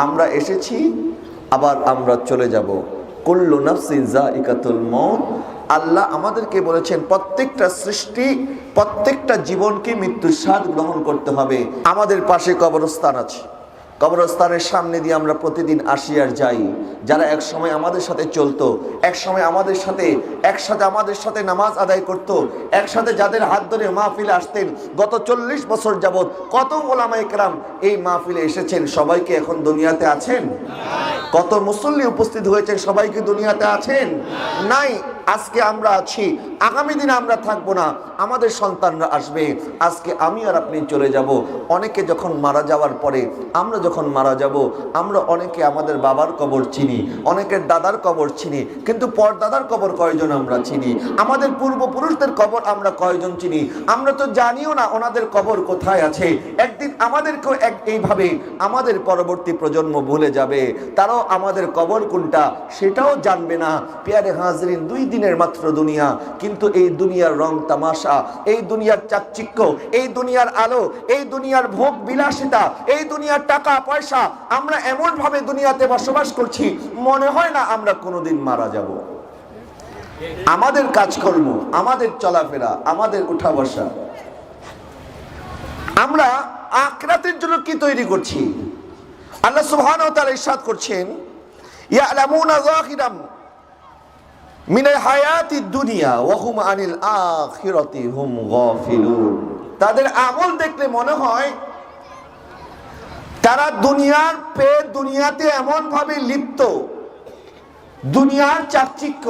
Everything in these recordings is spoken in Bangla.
আমরা এসেছি, আবার আমরা চলে যাব। কুল্লু নাফসিন যায়িকাতুল মউত। আল্লাহ আমাদেরকে বলেছেন প্রত্যেকটা সৃষ্টি, প্রত্যেকটা জীবনকে মৃত্যুর স্বাদ গ্রহণ করতে হবে। আমাদের পাশে কবরস্থান আছে, কবরস্থানের সামনে দিয়ে আমরা প্রতিদিন আসি আর যাই। যারা এক সময় আমাদের সাথে চলতো, এক সময় আমাদের সাথে আমাদের সাথে নামাজ আদায় করত, একসাথে যাদের হাত ধরে মাহফিলে আসতেন, গত 40 বছর যাবত কত ওলামা ইকরাম এই মাহফিলে এসেছেন, সবাইকে এখন দুনিয়াতে আছেন? কত মুসল্লি উপস্থিত হয়েছেন, সবাইকে দুনিয়াতে আছেন? নাই। আজকে আমরা আছি, আগামী দিনে আমরা থাকবো না, আমাদের সন্তানরা আসবে। আজকে আমি আর আপনি চলে যাব। অনেকে যখন মারা যাওয়ার পরে, আমরা যখন মারা যাব, আমরা অনেকে আমাদের বাবার কবর চিনি, অনেকের দাদার কবর চিনি, কিন্তু পরদাদার কবর কয়জন আমরা চিনি? আমাদের পূর্বপুরুষদের কবর আমরা কয়জন চিনি? আমরা তো জানিও না ওনাদের কবর কোথায় আছে। একদিন আমাদেরকেও এইভাবে আমাদের পরবর্তী প্রজন্ম ভুলে যাবে, তারাও আমাদের কবর কোনটা সেটাও জানবে না। পেয়ারে হাজরিন, 2 দিনের মাত্র দুনিয়া, কিন্তু এই দুনিয়ার রং তামাশা, এই দুনিয়ার চাকচিক্য, এই দুনিয়ার আলো, এই দুনিয়ার ভোগ বিলাসিতা, এই দুনিয়ার টাকা পয়সা, আমরা এমন ভাবে দুনিয়াতে বসবাস করছি, মনে হয় না আমরা কোনোদিন মারা যাব। আমাদের কাজকর্ম, আমাদের চলাফেরা, আমাদের উঠা বসা, আমরা আখিরাতের জন্য কি তৈরি করছি? আল্লাহ সুবহানাহু ওয়া তাআলা ইরশাদ করছেন, ইয়ালামুনা যাহিরাম মিনাল হায়াতিদ দুনিয়া ওয়া হুম আনিল আখিরাতি হুম গাফিলুন। তাদের আমল দেখলে মনে হয় তারা দুনিয়ার দুনিয়াতে এমন ভাবে লিপ্ত, দুনিয়ার চাকচিক্য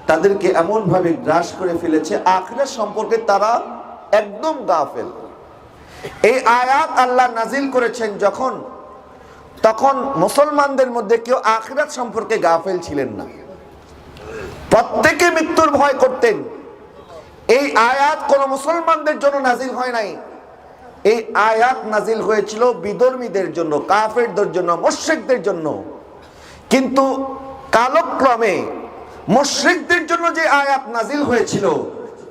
তাদেরকে এমন ভাবে গ্রাস করে ফেলেছে, আখিরাত সম্পর্কে তারা একদম গাফেল। এই আয়াত আল্লাহ নাজিল করেছেন যখন, তখন মুসলমানদের মধ্যে কেউ আখিরাত সম্পর্কে গাফেল ছিলেন না, প্রত্যেকে মৃত্যুর ভয় করতেন। এই আয়াত কোন মুসলমানদের জন্য নাজিল হয় নাই, এই আয়াত নাজিল হয়েছিল বিধর্মীদের জন্য, কাফেরদের জন্য, মুশরিকদের জন্য। কিন্তু কালক্রমে মুশরিকদের জন্য যে আয়াত নাজিল হয়েছিল,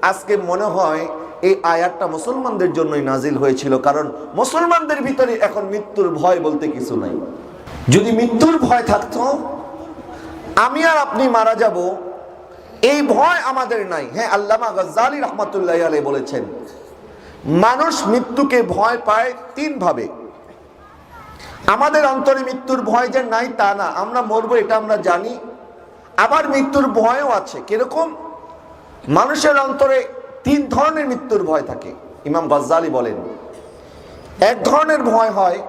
আজকে মনে হয় এই আয়াতটা মুসলমানদের জন্যই নাজিল হয়েছিল, কারণ মুসলমানদের ভিতরে এখন মৃত্যুর ভয় বলতে কিছু নাই। যদি মৃত্যুর ভয় থাকতো, আমি আর আপনি মারা যাব, এই ভয় আমাদের নাই। হ্যাঁ, আল্লামা গজ্জালী রাহমাতুল্লাহি আলাইহি বলেছেন, মানুষ মৃত্যুকে ভয় পায় 3 ভাবে। আমাদের অন্তরে মৃত্যুর ভয় যে নাই তা না, আমরা মরবো এটা আমরা জানি, আবার মৃত্যুর ভয়ও আছে। কিরকম? মানুষের অন্তরে 3 ধরনের মৃত্যুর ভয় থাকে। ইমাম গজ্জালী বলেন, এক ধরনের ভয় হয়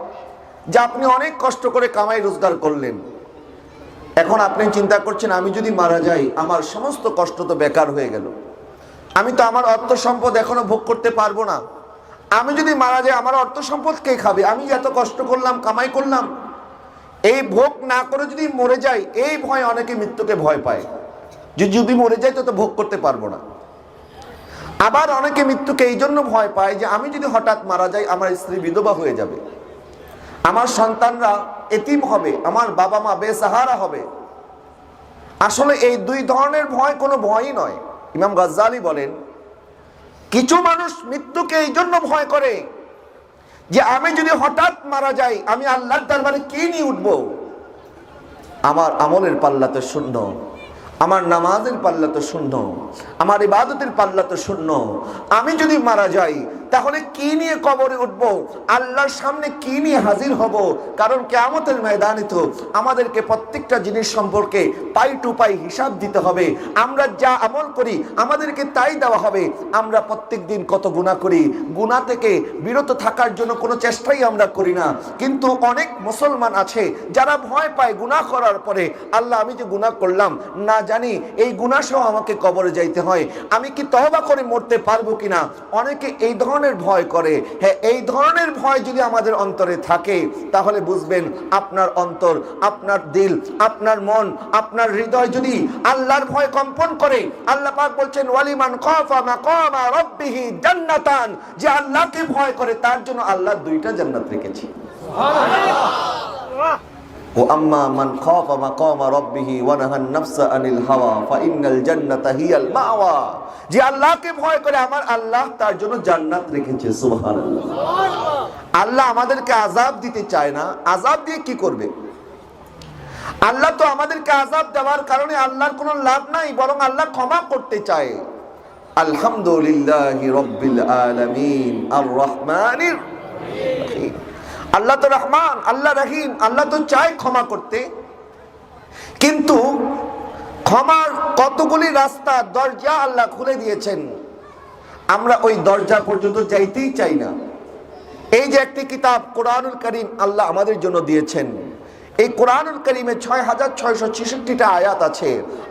যে আপনি অনেক কষ্ট করে কামাই রোজগার করলেন, এখন আপনি চিন্তা করছেন আমি যদি মারা যাই আমার সমস্ত কষ্ট তো বেকার হয়ে গেল, আমি তো আমার অর্থ সম্পদ এখনো ভোগ করতে পারবো না, আমি যদি মারা যাই আমার অর্থ সম্পদ কে খাবে? আমি এত কষ্ট করলাম, কামাই করলাম, এই ভোগ না করে যদি মরে যাই, এই ভয় অনেকে মৃত্যুকে ভয় পায় যে যদি মরে যাই তো ভোগ করতে পারবো না। আবার অনেকে মৃত্যুকে এই জন্য ভয় পায় যে আমি যদি হঠাৎ মারা যাই আমার স্ত্রী বিধবা হয়ে যাবে, আমার সন্তানরা এতিম হবে, আমার বাবা মা বেসাহারা হবে। আসলে এই 2 ধরনের ভয় কোনো ভয়ই নয়। ইমাম গজ্জালী বলেন, কিছু মানুষ মৃত্যুকে এই জন্য ভয় করে যে আমি যদি হঠাৎ মারা যাই আমি আল্লাহর দরবারে কি নিয়ে উঠবো? আমার আমলের পাল্লা তো শূন্য, আমার নামাজের পাল্লা তো শূন্য, আমার ইবাদতের পাল্লা তো শূন্য। আমি যদি মারা যাই তাহলে কি নিয়ে কবরে উঠব? আল্লাহর সামনে কি নিয়ে হাজির হব? কারণ কিয়ামতের ময়দানে তো আমাদেরকে প্রত্যেকটা জিনিস সম্পর্কে পাই টু পাই হিসাব দিতে হবে। আমরা যা আমল করি আমাদেরকে তাই দেওয়া হবে। আমরা প্রত্যেক দিন কত গুনাহ করি, গুনাহ থেকে বিরত থাকার জন্য কোনো চেষ্টাই আমরা করি না। কিন্তু অনেক মুসলমান আছে যারা ভয় পায় গুনাহ করার পরে, আল্লাহ আমি যে গুনাহ করলাম না জানি এই গুনাহ সহ আমাকে কবরে যাইতে হয়, আমি কি তওবা করে মরতে পারবো কিনা? অনেকে এই ধরনের ভয় করে। হ্যাঁ, এই ধরনের ভয় যদি আমাদের অন্তরে থাকে তাহলে বুঝবেন আপনার অন্তর, আপনার দিল, আপনার মন, আপনার হৃদয় যদি আল্লাহর ভয় কম্পন করে। আল্লাহ পাক বলছেন, ওয়ালিমান খাফা মাকামা রাব্বিহি জান্নাতান, যে আল্লাহকে ভয় করে তার জন্য আল্লাহ 2টা জান্নাত রেখেছে। সুবহানাল্লাহ। ওয়াম্মা মান খাফা মাকামা রাব্বিহি ওয়া নাহান নাফসা আনিল হাওয়া ফাইন্নাল জান্নাতা হিয়াল মাওয়া, যে আল্লাহকে ভয় করে আমার আল্লাহ তার জন্য জান্নাত রেখেছে। সুবহানাল্লাহ। আল্লাহ আমাদেরকে আযাব দিতে চায় না, আযাব দিয়ে কি করবে? আল্লাহ তো আমাদেরকে আযাব দেওয়ার কারণে আল্লাহর কোনো লাভ নাই, বরং আল্লাহ ক্ষমা করতে চায়। আলহামদুলিল্লাহি রাব্বিল আলামিন আর রহমানির রহিম। আল্লাহ তো রহমান, আল্লাহ রহিম, আল্লাহ তো চায় ক্ষমা করতে, কিন্তু ক্ষমার কতগুলি রাস্তা, দরজা আল্লাহ খুলে দিয়েছেন, আমরা ওই দরজা পর্যন্ত যাইতেই চাই না। এই যে একটি কিতাব কোরআনুল কারীম আল্লাহ আমাদের জন্য দিয়েছেন, এই কোরআনুল কারীমে 6666টা আয়াত আছে।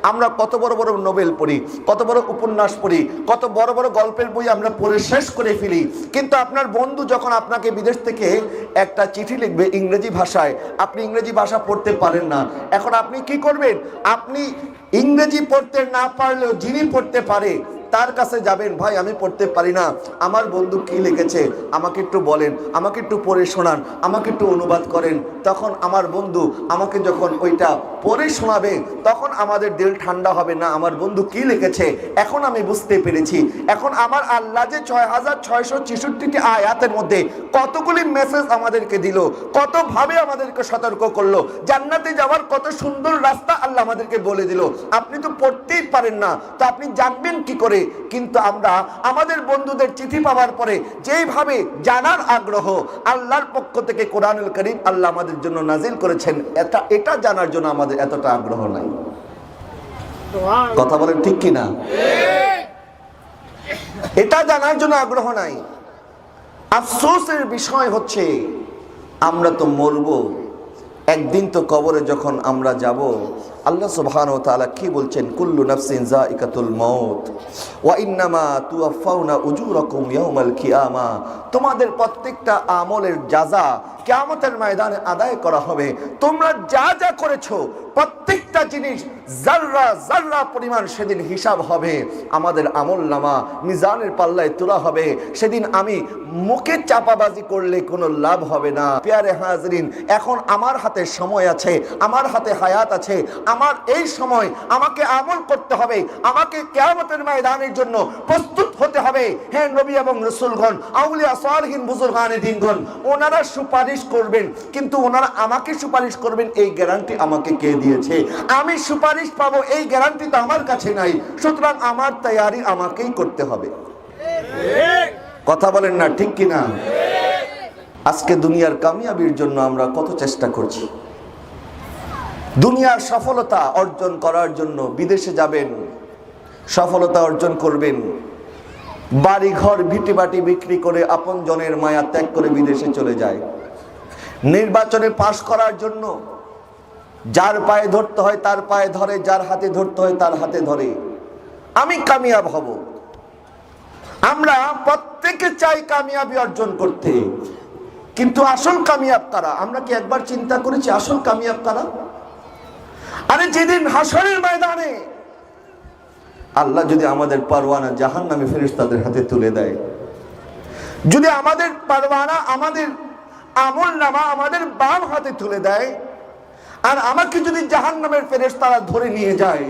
আমরা কত বড় বড় নোবেল পড়ি, কত বড় উপন্যাস পড়ি, কত বড় বড় গল্পের বই আমরা পড়ে শেষ করে ফেলি, কিন্তু আপনার বন্ধু যখন আপনাকে বিদেশ থেকে একটা চিঠি লিখবে ইংরেজি ভাষায়, আপনি ইংরেজি ভাষা পড়তে পারেন না, এখন আপনি কি করবেন? আপনি ইংরেজি পড়তে না পারলেও যিনি পড়তে পারে তার কাছে যাবেন, ভাই আমি পড়তে পারি না, আমার বন্ধু কি লিখেছে আমাকে একটু বলেন, আমাকে একটু পড়ে শোনান, আমাকে একটু অনুবাদ করেন। তখন আমার বন্ধু আমাকে যখন ওইটা পড়ে শোনাবে, তখন আমাদের দিল ঠান্ডা হবে, না আমার বন্ধু কি লিখেছে এখন আমি বুঝতে পেরেছি। এখন আমার আল্লাহ যে 6666টি আয়াতের মধ্যে কতগুলি মেসেজ আমাদেরকে দিল, কতভাবে আমাদেরকে সতর্ক করলো, জান্নাতে যাওয়ার কত সুন্দর রাস্তা আল্লাহ আমাদেরকে বলে দিল, আপনি তো পড়তেই পারেন না, তো আপনি জানবেন কি করে? কিন্তু আমরা আমাদের বন্ধুদের চিঠি পাওয়ার পরে যেইভাবে জানার আগ্রহ, আল্লাহর পক্ষ থেকে কোরআনুল কারীম আল্লাহ আমাদের জন্য নাজিল করেছেন, এটা জানার জন্য আমাদের এতটা আগ্রহ নাই। কথা বলেন ঠিক কিনা? এটা জানার জন্য আগ্রহ নাই। আফসোসের বিষয় হচ্ছে আমরা তো মরবো, একদিন তো কবরে যখন আমরা যাব, আল্লাহ সুবহানাহু ওয়া তাআলা কি বলছেন? কুল্লু নাফসিন যায়িকাতুল মাউত ওয়া ইন্নামা তুওয়াফাউনা উজুরাকুম ইয়াউমাল কিয়ামা। তোমাদের প্রত্যেকটা আমলের জাযা কিয়ামতের ময়দানে আদায় করা হবে। তোমরা যা যা করেছো প্রত্যেকটা জিনিস যাররা যাররা পরিমাণ সেদিন হিসাব হবে। আমাদের আমলনামা মিজানের পাল্লায় তোলা হবে। সেদিন আমি মুখে চাপাবাজি করলে কোনো লাভ হবে না। প্যারে হাজরিন, এখন আমার হাতে সময় আছে, আমার হাতে হায়াত আছে, আমার এই সময় আমাকে আমল করতে হবে, আমাকে কিয়ামতের ময়দানের জন্য প্রস্তুত হতে হবে। হ্যাঁ, নবী এবং রাসূলগণ, আউলিয়া সালিহিন, বুজুর্গানে দ্বীনগণ, ওনারা সুপারিশ করবেন, কিন্তু ওনারা আমাকে সুপারিশ করবেন এই গ্যারান্টি আমাকে কে দিয়েছে? আমি সুপারিশ পাবো এই গ্যারান্টি তো আমার কাছে নাই। সুতরাং আমার তৈয়ারি আমাকেই করতে হবে। কথা বলেন না ঠিক কিনা? আজকে দুনিয়ার কামিয়াবির জন্য আমরা কত চেষ্টা করছি, দুনিয়ার সফলতা অর্জন করার জন্য বিদেশে যাবেন, সফলতা অর্জন করবেন, বাড়ি ঘর ভিটে বাটি বিক্রি করে আপন জনের মায়া ত্যাগ করে বিদেশে চলে যায়। নির্বাচনে পাশ করার জন্য যার পায়ে ধরতে হয় তার পায়ে ধরে, যার হাতে ধরতে হয় তার হাতে ধরে, আমি কামিয়াব হব। আমরা প্রত্যেকে চাই কামিয়াবি অর্জন করতে, কিন্তু আসল কামিয়াব কারা? আমরা কি একবার চিন্তা করেছি আসল কামিয়াব কারা? আরে যেদিন হাসরের ময়দানে আল্লাহ যদি আমাদের পরওয়ানা জাহান্নামী ফেরেশতাদের হাতে তুলে দেয়, যদি আমাদের পরওয়ানা, আমাদের আমলনামা আমাদের বাম হাতে তুলে দেয়, আর আমাকে যদি জাহান্নামের ফেরেশতারা ধরে নিয়ে যায়,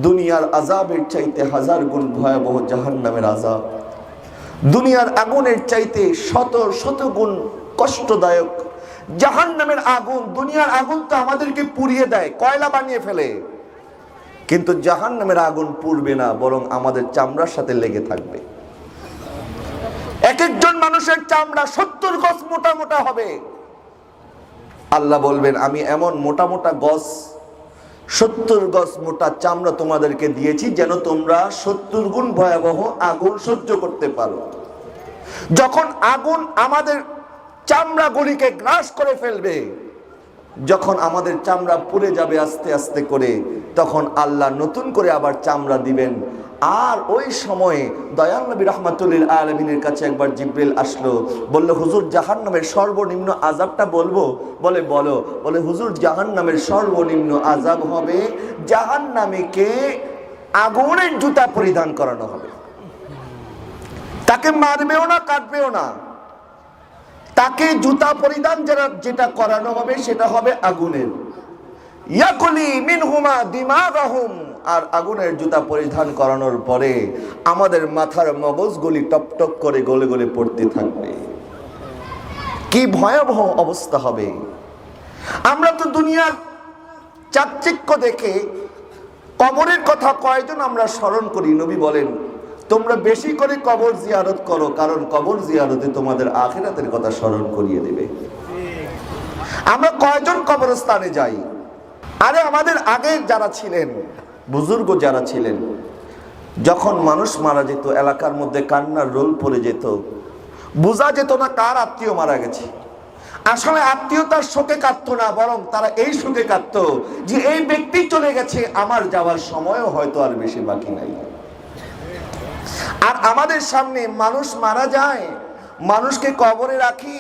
দুনিয়ার আযাবের চাইতে হাজার গুণ ভয়াবহ জাহান্নামের আযাব, দুনিয়ার আগুনের চাইতে শত শত গুণ কষ্টদায়ক জাহান্নামের আগুন। দুনিয়ার আগুন তো আমাদেরকে পুড়িয়ে দেয়, কয়লা বানিয়ে ফেলে, কিন্তু জাহান্নামের আগুন পুড়বে না, বরং আমাদের চামড়ার সাথে লেগে থাকবে। এক একজন মানুষের চামড়া 70 গজ মোটা মোটা হবে। আল্লাহ বলবেন, আমি এমন মোটা মোটা গজ, 70 গজ মোটা চামড়া তোমাদেরকে দিয়েছি যেন তোমরা 70 গুণ ভয়াবহ আগুন সহ্য করতে পারো। যখন আগুন আমাদের চামড়াগুলিকে গ্রাস করে ফেলবে, যখন আমাদের চামড়া পুড়ে যাবে আস্তে আস্তে করে, তখন আল্লাহ নতুন করে আবার চামড়া দিবেন। আর ওই সময়ে দয়াল নবী রাহমাতুল্লিল আলামিনের কাছে একবার জিবরিল আসলো, বলল, হুজুর জাহান্নামের সর্বনিম্ন আযাবটা বলবো? বলে বলো। বলে, হুজুর জাহান্নামের সর্বনিম্ন আযাব হবে জাহান্নামীকে আগুনের জুতা পরিধান করানো হবে। তাকে মারবেও না, কাটবেও না, তাকে জুতা পরিধান যেটা করানো হবে সেটা হবে আগুনের। ইয়াকুলি মিনহুমা দিমাগাহুম, আর আগুনের জুতা পরিধান করানোর পরে আমাদের মাথার মগজগুলি টপ টপ করে গলে গলে পড়তে থাকবে। কি ভয়াবহ অবস্থা হবে। আমরা তো দুনিয়ার চাকচিক্য দেখে কবরের কথা কয়জন আমরা স্মরণ করি? নবী বলেন, তোমরা বেশি করে কবর জিয়ারত করো, কারণ কবর জিয়ারতে তোমাদের আখিরাতের কথা স্মরণ করিয়ে দেবে। আমরা কয়জন কবরস্থানে যাই? আরে আমাদের আগে যারা ছিলেন, বুজুর্গ যারা ছিলেন, যখন মানুষ মারা যেত এলাকার মধ্যে কান্নার রোল পড়ে যেত, বোঝা যেত না কার আত্মীয় মারা গেছে। আসলে আত্মীয়তার শোকে কাঁদতো না, বরং তারা এই শোকে কাঁদতো যে এই ব্যক্তি চলে গেছে, আমার যাওয়ার সময়ও হয়তো আর বেশি বাকি নাই। আর আমাদের সামনে মানুষ মারা যায়, মানুষকে কবরে রাখি,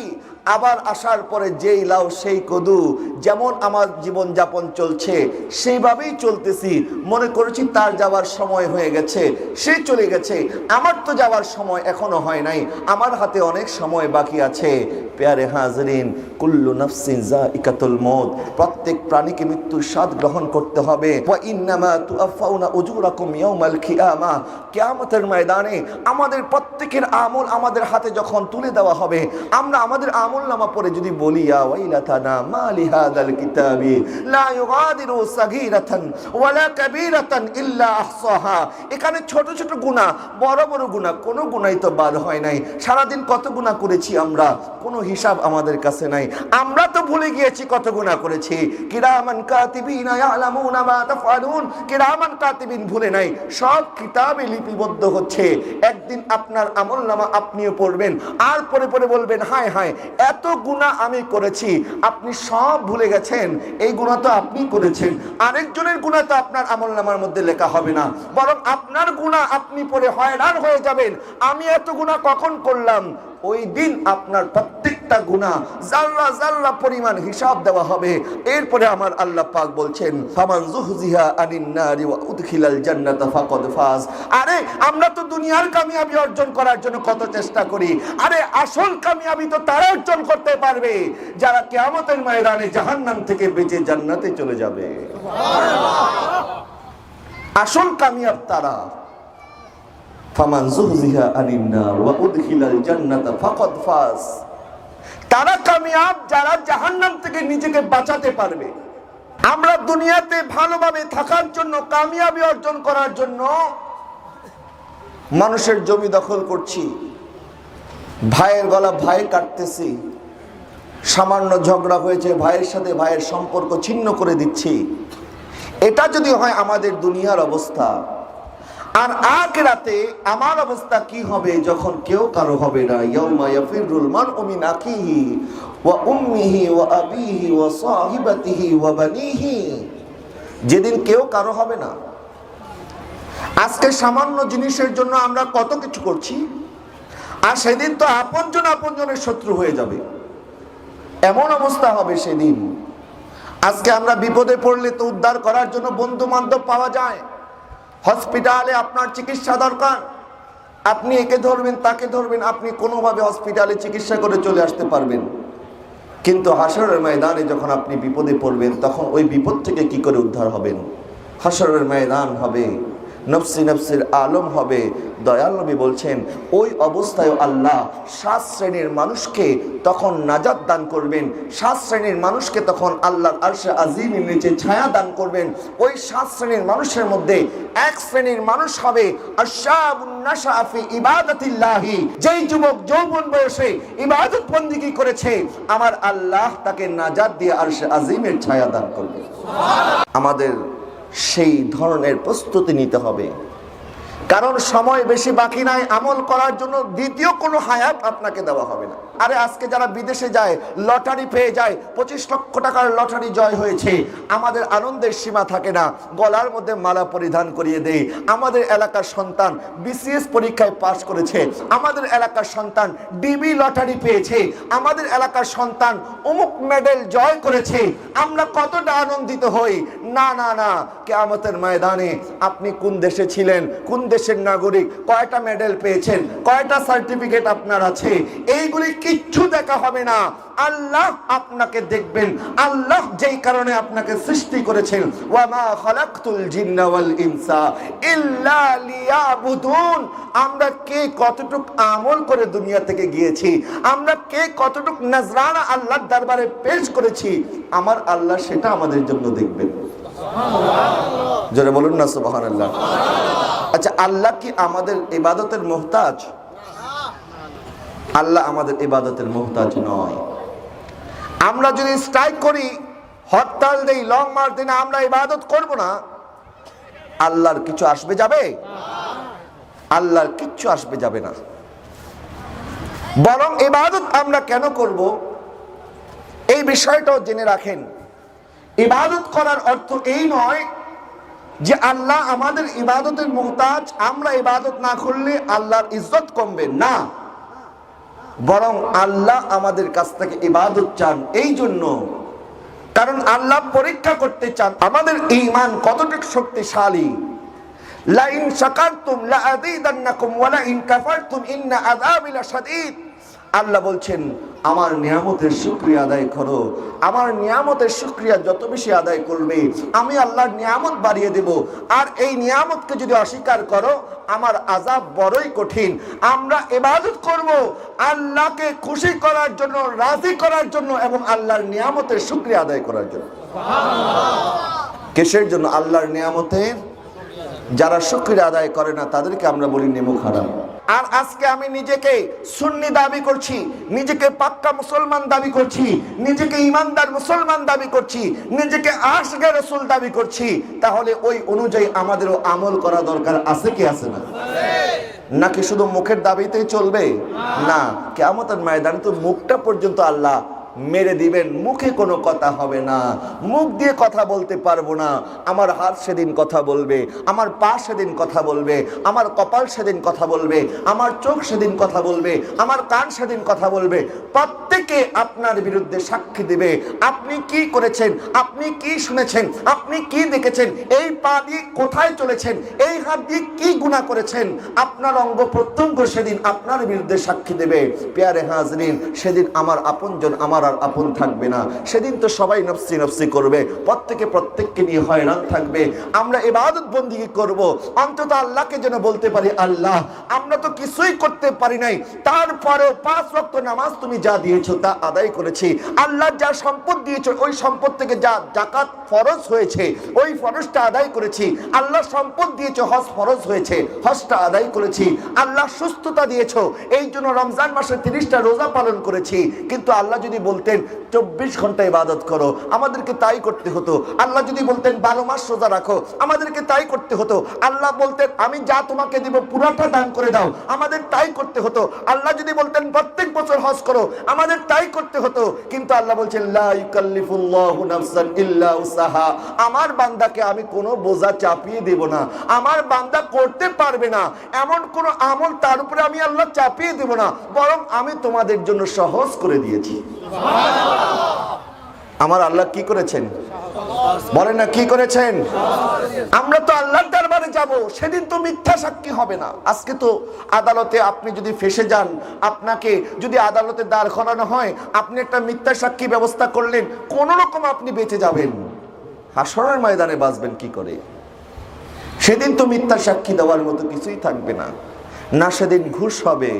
আবার আসার পরে যেই লাউ সেই কদু, যেমন আমার জীবন যাপন চলছে সেইভাবেই চলতেছি, মনে করেছি তার যাওয়ার সময় হয়ে গেছে, সে চলে গেছে, আমার তো যাওয়ার সময় এখনো হয় নাই, আমার হাতে অনেক সময় বাকি আছে। প্যারে হাজরিন, কুল্লু নাফসিন যায়িকাতুল মউত, প্রত্যেক প্রাণীকে মৃত্যুর স্বাদ গ্রহণ করতে হবে। ওয়া ইন্নামা তুআফাউনা উজুরাকুম ইয়াউমাল কিয়ামা, কিয়ামতের ময়দানে আমাদের প্রত্যেকের আমল আমাদের হাতে যখন তুলে দেওয়া হবে, আমরা আমাদের আমলনামা পড়ে যদি বলি, ইয়া ওয়াইলাতানা মা লিহাদাল কিতাবি লা ইউগাদিরু সাগীরাতান ওয়ালা কাবীরাতান ইল্লা আহসাহা, এখানে ছোট ছোট গুনাহ, বড় বড় গুনাহ, কোনো গুনাহই তো বাদ হয় নাই। সারাদিন কত গুনাহ করেছি আমরা, কোনো হিসাব আমাদের কাছে নাই। আমরা তো ভুলে গিয়েছি কত গুনাহ করেছি। কিরামান কাতিবিনা ইয়ালামুনা মা তাফআলুন, কিরামান কাতিবিন ভুলে নাই, সব কিতাবে লিপিবদ্ধ হচ্ছে। একদিন আপনার আমলনামা আপনিও পড়বেন, আর পড়ে পড়ে বলবেন, হায় হায় এত গুনাহ আমি করেছি। আপনি সব ভুলে গেছেন, এই গুনাহ তো আপনি করেছেন, আরেকজনের গুনাহ তো আপনার আমলনামার মধ্যে লেখা হবে না, বরং আপনার গুনাহ আপনি পড়ে হয়রান হয়ে যাবেন, আমি এত গুনাহ কখন করলাম। ওই দিন আপনার প্রত্যেকটা গুনাহ জাররা জাররা পরিমাণ হিসাব দেওয়া হবে। এরপরে আমার আল্লাহ পাক বলছেন, ফামান যুহজিহা আনিন নারি ওয়া উদখিলাল জান্নাতা ফাকাদ ফাজ। আরে আমরা তো দুনিয়ার কামিয়াবি অর্জন করার জন্য কত চেষ্টা করি, আরে আসল কামিয়াবি তো তারা অর্জন করতে পারবে যারা কিয়ামতের ময়দানে জাহান্নাম থেকে বেঁচে জান্নাতে চলে যাবে। সুবহানাল্লাহ, আসল কামিয়াব তারা। ফামান যুহজিহা আনিন নার ওয়া উদখিলাল জান্নাতা ফাকাদ ফাজ, তারা কামিয়াব যারা জাহান্নাম থেকে নিজেকে বাঁচাতে পারবে। আমরা দুনিয়াতে ভালোভাবে থাকার জন্য, কামিয়াবি অর্জন করার জন্য মানুষের জমি দখল করছি, ভাইয়ের গলা ভাই কাটতেছি, সামান্য ঝগড়া হয়েছে ভাইয়ের সাথে ভাইয়ের সম্পর্ক ছিন্ন করে দিচ্ছি। এটা যদি হয় আমাদের দুনিয়ার অবস্থা, আর আখিরাতে আমার অবস্থা কি হবে যখন কেউ কারো হবে না? ইয়াউমা ইয়াফিরুল মারউ মিন আখিহি ওয়া উম্মিহি ওয়া আবিহি ওয়া সাহিবাতিহি ওয়া বানিহি, যেদিন কেউ কারো হবে না। আজকে সামান্য জিনিসের জন্য আমরা কত কিছু করছি, আর সেদিন তো আপনজন আপনজনের শত্রু হয়ে যাবে, এমন অবস্থা হবে সেদিন। আজকে আমরা বিপদে পড়লে তো উদ্ধার করার জন্য বন্ধু বান্ধব পাওয়া যায়। হসপিটালে আপনার চিকিৎসা দরকার, আপনি একে ধরবেন তাকে ধরবেন, আপনি কোনোভাবে হসপিটালে চিকিৎসা করে চলে আসতে পারবেন। কিন্তু হাসরের ময়দানে যখন আপনি বিপদে পড়বেন, তখন ওই বিপদ থেকে কি করে উদ্ধার হবেন? হাসরের ময়দান হবে, নফসি নফসির আলম হবে। দয়াল নবী বলছেন, ওই অবস্থায় আল্লাহ 7 শ্রেণীর মানুষকে তখন নাজাত দান করবেন। 7 শ্রেণীর মানুষকে তখন আল্লাহর আরশে আজিমের নিচে ছায়া দান করবেন। ওই 7 শ্রেণীর মানুষের মধ্যে এক শ্রেণীর মানুষ হবে আশাবুন নাশা ফি ইবাদাতিল্লাহি, যেই যুবক যৌবন বয়সে ইবাদত বন্দেগী করেছে, আমার আল্লাহ তাকে নাজাত দিয়ে আরশে আজিমের ছায়া দান করবে। সুবহানাল্লাহ। আমাদের সেই ধরনের প্রস্তুতি নিতে হবে, কারণ সময় বেশি বাকি নাই আমল করার জন্য। দ্বিতীয় কোনো হায়াত আপনাকে দেওয়া হবে না। আরে আজকে যারা বিদেশে যায়, লটারি পেয়ে যায়, 25 লক্ষ টাকার লটারি জয় হয়েছে, আমাদের আনন্দের সীমা থাকে না, গলার মধ্যে মালা পরিধান করিয়ে দেই। আমাদের এলাকার সন্তান বিসিএস পরীক্ষায় পাস করেছে, আমাদের এলাকার সন্তান ডিবি লটারি পেয়েছে, আমাদের এলাকার সন্তান অমুক মেডেল জয় করেছে, আমরা কতটা আনন্দিত হই। না না না, কিয়ামতের ময়দানে আপনি কোন দেশে ছিলেন, কোন দেশের নাগরিক, কয়টা মেডেল পেয়েছেন, কয়টা সার্টিফিকেট আপনার আছে, এইগুলি কিচ্ছু দেখা হবে না। আল্লাহ আপনাকে দেখবেন। আল্লাহ যেই কারণে আপনাকে সৃষ্টি করেছেন, ওয়া মা খালাকতুল জিন্না ওয়াল ইনসা ইল্লা লিয়াবুদুন। আমরা কে কতটুক আমল করে দুনিয়া থেকে গিয়েছি, আমরা কে কতটুক নজরানা আল্লাহর দরবারে পেশ করেছি, আমার আল্লাহ সেটা আমাদের জন্য দেখবেন। জোরে বলুন না সুবহানাল্লাহ। আচ্ছা, আল্লাহ কি আমাদের ইবাদতের মুহতাজ? আল্লাহ আমাদের ইবাদতের মুহতাজ নয়। আমরা যদি স্ট্রাইক করি, হরতাল দেই, লং মার্চ দিন আমরা ইবাদত করব না, আল্লাহর কিছু আসবে যাবে? আল্লাহর কিচ্ছু আসবে যাবে না। বরং ইবাদত আমরা কেন করব এই বিষয়টাও জেনে রাখেন। ইবাদত করার অর্থ এই নয় যে আল্লাহ আমাদের ইবাদতের মুহতাজ, আমরা ইবাদত না করলে আল্লাহর ইজ্জত কমবে না। বরং আল্লাহ আমাদের কাছ থেকে ইবাদত চান এই জন্য, কারণ আল্লাহ পরীক্ষা করতে চান আমাদের ঈমান কতটুকু শক্তিশালী। লা ইন শাকারতুম লা আযীদান্নাকুম ওয়া লা ইন কাফারতুম ইন্না আযাবি লাশাদীদ। আল্লাহ বলছেন, আমার নিয়ামতের শুকরিয়া আদায় করো। আমার নিয়ামতের শুকরিয়া যত বেশি আদায় করবে, আমি আল্লাহর নিয়ামত বাড়িয়ে দেব। আর এই নিয়ামতকে যদি অস্বীকার করো, আমার আযাব বড়ই কঠিন। আমরা ইবাদত করব আল্লাহকে খুশি করার জন্য, রাজি করার জন্য, এবং আল্লাহর নিয়ামতের শুকরিয়া আদায় করার জন্য। কিসের জন্য? আল্লাহর নিয়ামতের। যারা শুকরিয়া আদায় করে না তাদেরকে আমরা বলি নেমুখ হারাম। আর আজকে আমি নিজেকে সুন্নি দাবি করছি, নিজেকে পাক্কা মুসলমান দাবি করছি, নিজেকে ইমানদার মুসলমান দাবি করছি, নিজেকে আশিকে রাসূল দাবি করছি, তাহলে ওই অনুযায়ী আমাদেরও আমল করা দরকার আছে কি আছে না? নাকি শুধু মুখের দাবিতেই চলবে? না, কিয়ামতের ময়দানে তো মুখটা পর্যন্ত আল্লাহ মেরে দিবেন, মুখে কোনো কথা হবে না, মুখ দিয়ে কথা বলতে পারবো না। আমার হাত সেদিন কথা বলবে, আমার পা সেদিন কথা বলবে, আমার কপাল সেদিন কথা বলবে, আমার চোখ সেদিন কথা বলবে, আমার কান সেদিন কথা বলবে। প্রত্যেকে আপনার বিরুদ্ধে সাক্ষী দিবে। আপনি কি করেছেন, আপনি কি শুনেছেন, আপনি কি দেখেছেন, এই পা দিয়ে কোথায় চলেছেন, এই হাত দিয়ে কি গুনাহ করেছেন, আপনার অঙ্গ প্রত্যঙ্গ সেদিন আপনার বিরুদ্ধে সাক্ষী দেবে। প্যারে হাজরিন, সেদিন আমার আপনজন আমার আর আপন থাকবে না। সেদিন তো সবাই নফসি নফসি করবে, প্রত্যেকে প্রত্যেককে নিয়ে হয়রান থাকবে। আমরা ইবাদত বন্দেগী করব, অন্তত আল্লাহকে যেন বলতে পারি, আল্লাহ আমরা তো কিছুই করতে পারি নাই, তারপরেও 5 ওয়াক্ত নামাজ তুমি যা দিয়েছো তা আদায় করেছি। আল্লাহ যা সম্পদ দিয়েছো, ওই সম্পদ থেকে যা যাকাত ফরজ হয়েছে ওই ফরজটা আদায় করেছি। আল্লাহ সম্পদ দিয়েছো, হজ ফরজ হয়েছে, হজটা আদায় করেছি। আল্লাহ সুস্থতা দিয়েছো, এই জন্য রমজান মাসে 30টা রোজা পালন করেছি। কিন্তু আল্লাহ যদি বলতেন 24 ঘন্টা ইবাদত করো, আমাদেরকে তাই করতে হতো। আল্লাহ যদি বলতেন 12 মাস রোজা রাখো, আমাদেরকে তাই করতে হতো। আল্লাহ বলতেন আমি যা তোমাকে দিব পুরাটা দান করে দাও, আমাদের তাই করতে হতো। আল্লাহ যদি বলতেন প্রত্যেক বছর হজ করো, আমাদের তাই করতে হতো। কিন্তু আল্লাহ বলছেন লা ইউকাল্লিফুল্লাহু নাফসান ইল্লা উসাহা, আমার বান্দাকে আমি কোনো বোঝা চাপিয়ে দেব না। আমার বান্দা করতে পারবে না এমন কোন আমল তার উপরে আমি আল্লাহ চাপিয়ে দেব না, বরং আমি তোমাদের জন্য সহজ করে দিয়েছি। আমার আল্লাহ কি করেছেন বলেন না, কি করেছেন? আমরা তো আল্লাহর দরবারে যাব, সেদিন তো মিথ্যা সাক্ষী হবে না। আজকে তো আদালতে আপনি যদি ফেসে যান, আপনাকে যদি আদালতে দাঁড় করানো হয়, আপনি একটা মিথ্যা সাক্ষী ব্যবস্থা করলেন, কোন রকম আপনি বেঁচে যাবেন। হাসরের ময়দানে বাঁচবেন কি করে? সেদিন তো মিথ্যা সাক্ষী দেওয়ার মতো কিছুই থাকবে না। না সেদিন ঘুষ হবে।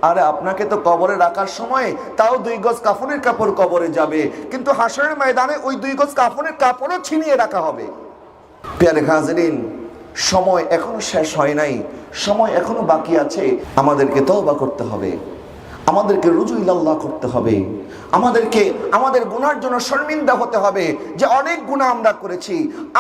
আরে আপনাকে তো কবরে রাখার সময় তাও 2 গজ কাফনের কাপড় কবরে যাবে, কিন্তু হাসরের ময়দানে ওই 2 গজ কাফনের কাপড়ও ছিনিয়ে রাখা হবে। প্রিয় হাজরিন, সময় এখনো শেষ হয় নাই, সময় এখনো বাকি আছে। আমাদেরকে তওবা করতে হবে, আমাদেরকে রুজু ইলাল্লাহ করতে হবে, আমাদেরকে আমাদের গুনার জন্য শর্মিন্দা হতে হবে যে অনেক গুনাহ আমরা করেছি,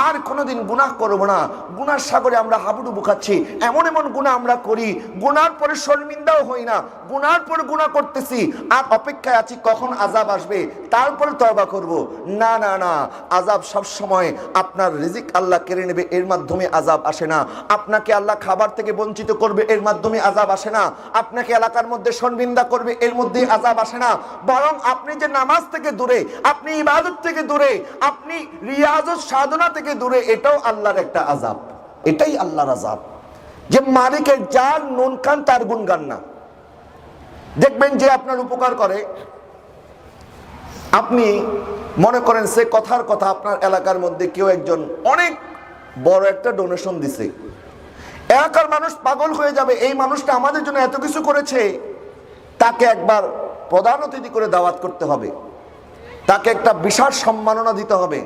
আর কোনোদিন গুনাহ করব না। গুনার সাগরে আমরা হাবুডুবু খাচ্ছি, এমন এমন গুনাহ আমরা করি, গুনার পরে শর্মিন্দাও হই না, গুনার পরে গুনাহ করতেছি আর অপেক্ষায় আছি কখন আযাব আসবে তারপরে তওবা করব। না না না, আযাব সব সময় আপনার রিজিক আল্লাহ কেড়ে নেবে, এর মাধ্যমে আযাব আসে না। আপনাকে আল্লাহ খাবার থেকে বঞ্চিত করবে, এর মাধ্যমে আযাব আসে না। আপনাকে এলাকার মধ্যে শর্মিন্দা করবে, এর মধ্যে আযাব আসে না। বরং আপনি যে নামাজ থেকে দূরে, আপনি ইবাদত থেকে দূরে, আপনি রিয়াজত সাধনা থেকে দূরে, এটাও আল্লাহর একটা আযাব, এটাই আল্লাহর আযাব। যে মালিকের যার নুন খান তার গুণগান না। দেখবেন যে আপনার উপকার করে, আপনি মনে করেন সে কথার কথা আপনার এলাকার মধ্যে কেউ একজন অনেক বড় একটা ডোনেশন দিছে, এলাকার মানুষ পাগল হয়ে যাবে, এই মানুষটা আমাদের জন্য এত কিছু করেছে, তাকে একবার প্রধান অতিথি করে দাওয়াত করতে হবে, তাকে একটা বিশাল সম্মাননা দিতে হবে,